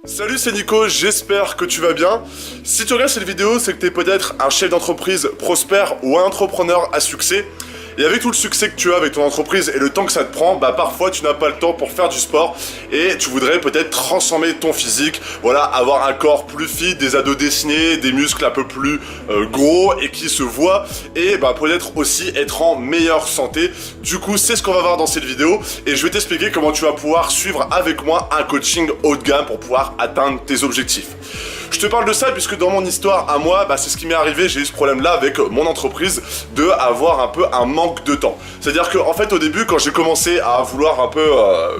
Salut, c'est Nico, j'espère que tu vas bien. Si tu regardes cette vidéo, c'est que tu es peut-être un chef d'entreprise prospère ou un entrepreneur à succès. Et avec tout le succès que tu as avec ton entreprise et le temps que ça te prend, parfois tu n'as pas le temps pour faire du sport et tu voudrais peut-être transformer ton physique, voilà, avoir un corps plus fit, des ados dessinés, des muscles un peu plus gros et qui se voient et peut-être aussi être en meilleure santé. Du coup, c'est ce qu'on va voir dans cette vidéo et je vais t'expliquer comment tu vas pouvoir suivre avec moi un coaching haut de gamme pour pouvoir atteindre tes objectifs. Je te parle de ça puisque dans mon histoire à moi, c'est ce qui m'est arrivé, j'ai eu ce problème-là avec mon entreprise de avoir un peu un manque de temps. C'est-à-dire qu'en fait au début quand j'ai commencé à vouloir un peu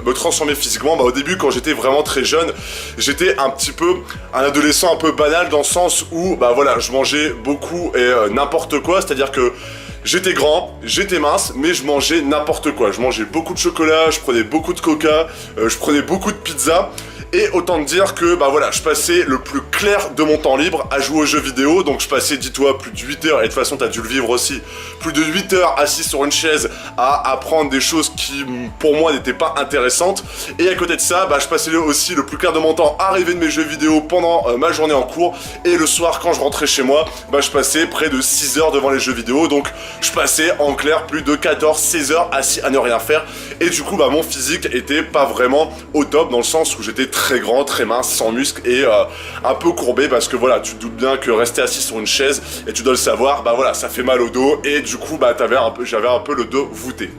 me transformer physiquement, au début quand j'étais vraiment très jeune, j'étais un petit peu un adolescent un peu banal dans le sens où je mangeais beaucoup et n'importe quoi, c'est-à-dire que j'étais grand, j'étais mince, mais je mangeais n'importe quoi. Je mangeais beaucoup de chocolat, je prenais beaucoup de coca, je prenais beaucoup de pizza. Et autant te dire que je passais le plus clair de mon temps libre à jouer aux jeux vidéo. Donc je passais, dis-toi, plus de 8 heures, et de toute façon t'as dû le vivre aussi, plus de 8 heures assis sur une chaise à apprendre des choses qui pour moi n'étaient pas intéressantes. Et à côté de ça, je passais aussi le plus clair de mon temps à rêver de mes jeux vidéo pendant ma journée en cours. Et le soir quand je rentrais chez moi, je passais près de 6 heures devant les jeux vidéo. Donc je passais en clair plus de 14-16 heures assis à ne rien faire. Et du coup mon physique était pas vraiment au top dans le sens où j'étais très grand, très mince, sans muscles et un peu courbé parce que tu te doutes bien que rester assis sur une chaise, et tu dois le savoir, ça fait mal au dos et du coup j'avais un peu le dos voûté.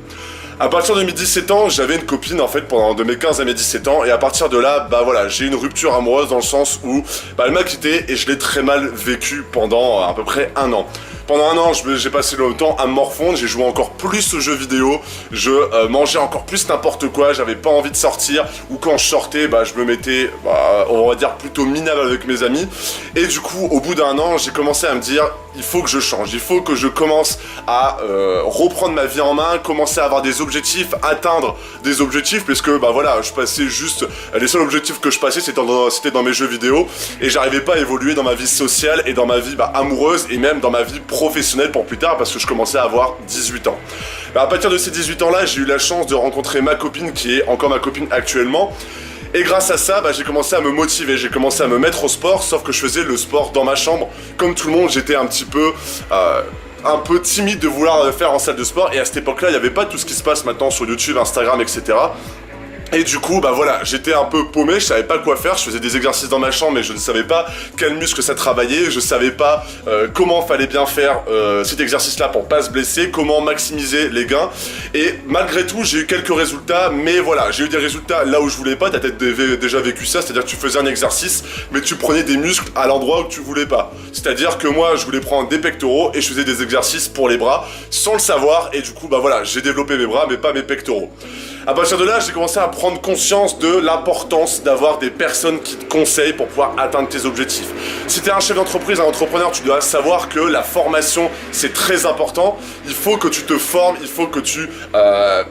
À partir de mes 17 ans, j'avais une copine en fait pendant de mes 15 à mes 17 ans et à partir de là, j'ai eu une rupture amoureuse dans le sens où elle m'a quitté et je l'ai très mal vécu pendant à peu près un an. Pendant un an, j'ai passé le temps à me morfondre, j'ai joué encore plus aux jeux vidéo, je mangeais encore plus n'importe quoi, j'avais pas envie de sortir, ou quand je sortais, je me mettais, on va dire plutôt minable avec mes amis. Et du coup, au bout d'un an, j'ai commencé à me dire, il faut que je change, il faut que je commence à reprendre ma vie en main, commencer à avoir des objectifs, atteindre des objectifs, parce que je passais juste, les seuls objectifs que je passais, c'était dans mes jeux vidéo, et j'arrivais pas à évoluer dans ma vie sociale et dans ma vie amoureuse et même dans ma vie professionnelle pour plus tard parce que je commençais à avoir 18 ans. À partir de ces 18 ans là, j'ai eu la chance de rencontrer ma copine qui est encore ma copine actuellement. Et grâce à ça, j'ai commencé à me motiver, j'ai commencé à me mettre au sport, sauf que je faisais le sport dans ma chambre. Comme tout le monde, j'étais un peu timide de vouloir le faire en salle de sport. Et à cette époque-là, il n'y avait pas tout ce qui se passe maintenant sur YouTube, Instagram, etc. Et du coup, j'étais un peu paumé, je savais pas quoi faire, je faisais des exercices dans ma chambre mais je ne savais pas quel muscle ça travaillait, je savais pas comment fallait bien faire cet exercice-là pour pas se blesser, comment maximiser les gains. Et malgré tout, j'ai eu quelques résultats, mais j'ai eu des résultats là où je voulais pas, t'as peut-être déjà vécu ça, c'est-à-dire que tu faisais un exercice, mais tu prenais des muscles à l'endroit où tu voulais pas. C'est-à-dire que moi, je voulais prendre des pectoraux et je faisais des exercices pour les bras sans le savoir et du coup, j'ai développé mes bras mais pas mes pectoraux. À partir de là, j'ai commencé à prendre conscience de l'importance d'avoir des personnes qui te conseillent pour pouvoir atteindre tes objectifs. Si tu es un chef d'entreprise, un entrepreneur, tu dois savoir que la formation, c'est très important. Il faut que tu te formes, il faut que tu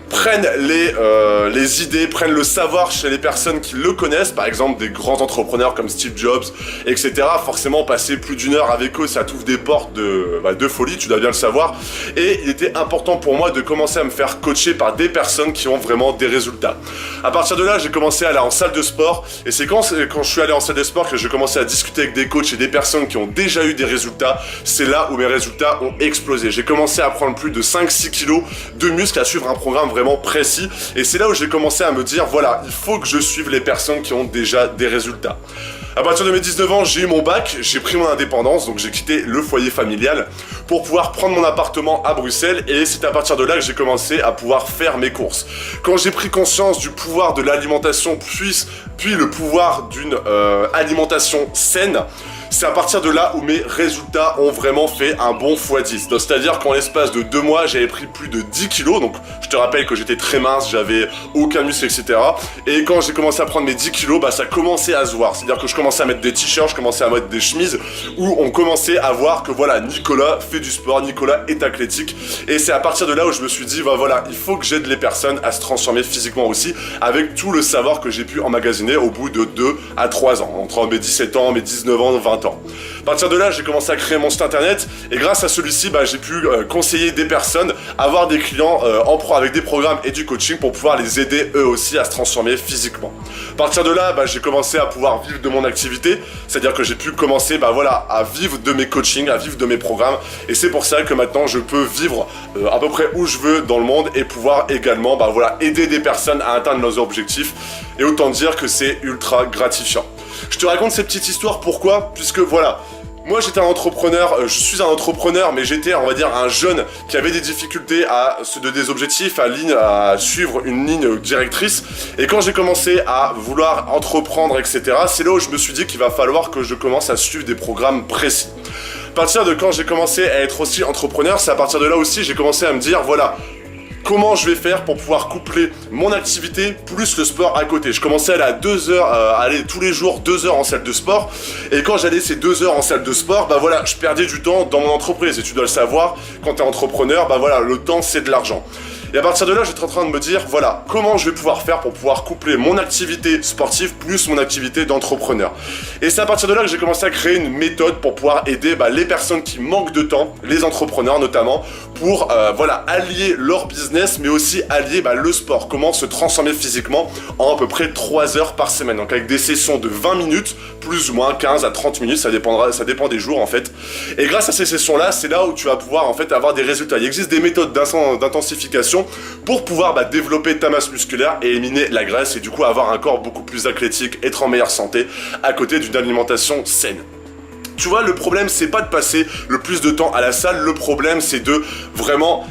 prennes les idées, prennes le savoir chez les personnes qui le connaissent. Par exemple, des grands entrepreneurs comme Steve Jobs, etc. Forcément, passer plus d'une heure avec eux, ça t'ouvre des portes de folie, tu dois bien le savoir. Et il était important pour moi de commencer à me faire coacher par des personnes qui ont vraiment des résultats. À partir de là, j'ai commencé à aller en salle de sport et c'est quand je suis allé en salle de sport que j'ai commencé à discuter avec des coachs et des personnes qui ont déjà eu des résultats. C'est là où mes résultats ont explosé. J'ai commencé à prendre plus de 5-6 kilos de muscles, à suivre un programme vraiment précis et c'est là où j'ai commencé à me dire il faut que je suive les personnes qui ont déjà des résultats. À partir de mes 19 ans, j'ai eu mon bac, j'ai pris mon indépendance, donc j'ai quitté le foyer familial pour pouvoir prendre mon appartement à Bruxelles et c'est à partir de là que j'ai commencé à pouvoir faire mes courses. Quand j'ai pris conscience du pouvoir de l'alimentation puis le pouvoir d'une alimentation saine, c'est à partir de là où mes résultats ont vraiment fait un bon x10. C'est-à-dire qu'en l'espace de 2 mois, j'avais pris plus de 10 kilos. Donc je te rappelle que j'étais très mince, j'avais aucun muscle, etc. Et quand j'ai commencé à prendre mes 10 kilos, ça commençait à se voir. C'est-à-dire que je commençais à mettre des t-shirts, je commençais à mettre des chemises où on commençait à voir que Nicolas fait du sport, Nicolas est athlétique. Et c'est à partir de là où je me suis dit, il faut que j'aide les personnes à se transformer physiquement aussi avec tout le savoir que j'ai pu emmagasiner au bout de 2 à 3 ans. Entre mes 17 ans, mes 19 ans, 20 20 ans. À partir de là, j'ai commencé à créer mon site internet et grâce à celui-ci, j'ai pu conseiller des personnes, avoir des clients avec des programmes et du coaching pour pouvoir les aider eux aussi à se transformer physiquement. À partir de là, j'ai commencé à pouvoir vivre de mon activité, c'est-à-dire que j'ai pu commencer à vivre de mes coachings, à vivre de mes programmes et c'est pour ça que maintenant je peux vivre à peu près où je veux dans le monde et pouvoir également aider des personnes à atteindre leurs objectifs et autant dire que c'est ultra gratifiant. Je te raconte cette petite histoire, pourquoi? Puisque voilà, moi j'étais un entrepreneur, je suis un entrepreneur, mais j'étais, on va dire, un jeune qui avait des difficultés des objectifs, à suivre une ligne directrice. Et quand j'ai commencé à vouloir entreprendre, etc., c'est là où je me suis dit qu'il va falloir que je commence à suivre des programmes précis. À partir de quand j'ai commencé à être aussi entrepreneur, c'est à partir de là aussi j'ai commencé à me dire, voilà, comment je vais faire pour pouvoir coupler mon activité plus le sport à côté. Je commençais à aller à 2 heures, aller tous les jours 2 heures en salle de sport. Et quand j'allais ces 2 heures en salle de sport, je perdais du temps dans mon entreprise. Et tu dois le savoir, quand tu es entrepreneur, le temps c'est de l'argent. Et à partir de là, j'étais en train de me dire, voilà, comment je vais pouvoir faire pour pouvoir coupler mon activité sportive plus mon activité d'entrepreneur. Et c'est à partir de là que j'ai commencé à créer une méthode pour pouvoir aider les personnes qui manquent de temps, les entrepreneurs notamment, pour allier leur business, mais aussi allier le sport. Comment se transformer physiquement en à peu près 3 heures par semaine. Donc avec des sessions de 20 minutes, plus ou moins 15 à 30 minutes, ça dépend des jours en fait. Et grâce à ces sessions-là, c'est là où tu vas pouvoir en fait avoir des résultats. Il existe des méthodes d'intensification pour pouvoir développer ta masse musculaire et éliminer la graisse et du coup avoir un corps beaucoup plus athlétique, être en meilleure santé à côté d'une alimentation saine. Tu vois, le problème c'est pas de passer le plus de temps à la salle, le problème c'est de vraiment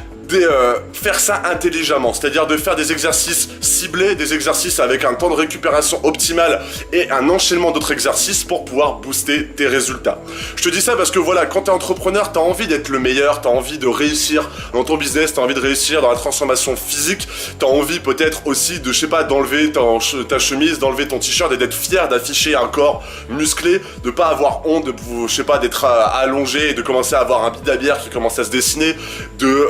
faire ça intelligemment, c'est-à-dire de faire des exercices ciblés, des exercices avec un temps de récupération optimal et un enchaînement d'autres exercices pour pouvoir booster tes résultats. Je te dis ça parce que voilà, quand tu es entrepreneur, tu as envie d'être le meilleur, tu as envie de réussir dans ton business, tu as envie de réussir dans la transformation physique, tu as envie peut-être aussi de, d'enlever ta chemise, d'enlever ton t-shirt et d'être fier d'afficher un corps musclé, de pas avoir honte, d'être allongé et de commencer à avoir un bide à bière qui commence à se dessiner, de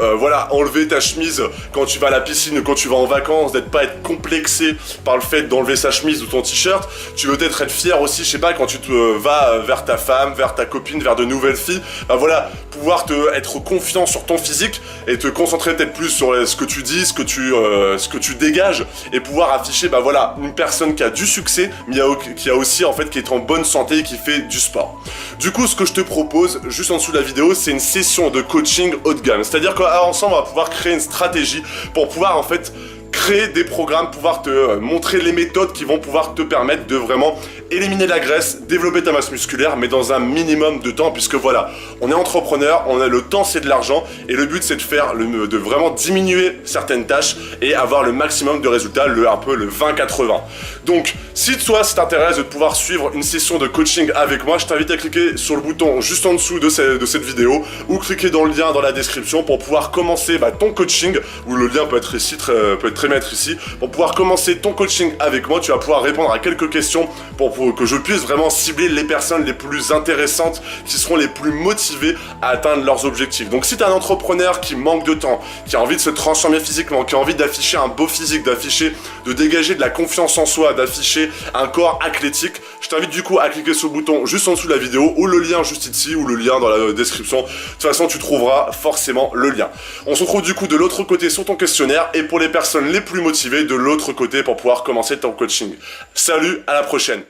enlever ta chemise quand tu vas à la piscine ou quand tu vas en vacances, pas être complexé par le fait d'enlever sa chemise ou ton t-shirt. Tu veux peut-être être fier aussi, quand tu vas vers ta femme, vers ta copine, vers de nouvelles filles, pouvoir être confiant sur ton physique et te concentrer peut-être plus sur ce que tu dis, ce que tu dégages et pouvoir afficher une personne qui a du succès mais qui a aussi qui est en bonne santé et qui fait du sport. Du coup, ce que je te propose juste en dessous de la vidéo, c'est une session de coaching haut de gamme. C'est-à-dire qu'ensemble, on va pouvoir créer une stratégie pour pouvoir créer des programmes, pouvoir te montrer les méthodes qui vont pouvoir te permettre de vraiment éliminer la graisse, développer ta masse musculaire, mais dans un minimum de temps, puisque voilà, on est entrepreneur, le temps c'est de l'argent, et le but c'est de vraiment diminuer certaines tâches et avoir le maximum de résultats, un peu le 20-80. Donc, si toi, ça t'intéresse de pouvoir suivre une session de coaching avec moi, je t'invite à cliquer sur le bouton juste en dessous de cette vidéo, ou cliquer dans le lien dans la description pour pouvoir commencer ton coaching, où le lien peut être ici, peut être très mettre ici, pour pouvoir commencer ton coaching avec moi. Tu vas pouvoir répondre à quelques questions pour que je puisse vraiment cibler les personnes les plus intéressantes qui seront les plus motivées à atteindre leurs objectifs. Donc si tu es un entrepreneur qui manque de temps, qui a envie de se transformer physiquement, qui a envie d'afficher un beau physique, de dégager de la confiance en soi, d'afficher un corps athlétique, je t'invite du coup à cliquer sur le bouton juste en dessous de la vidéo ou le lien juste ici ou le lien dans la description. De toute façon, tu trouveras forcément le lien. On se retrouve du coup de l'autre côté sur ton questionnaire et pour les personnes les plus motivées de l'autre côté pour pouvoir commencer ton coaching. Salut, à la prochaine.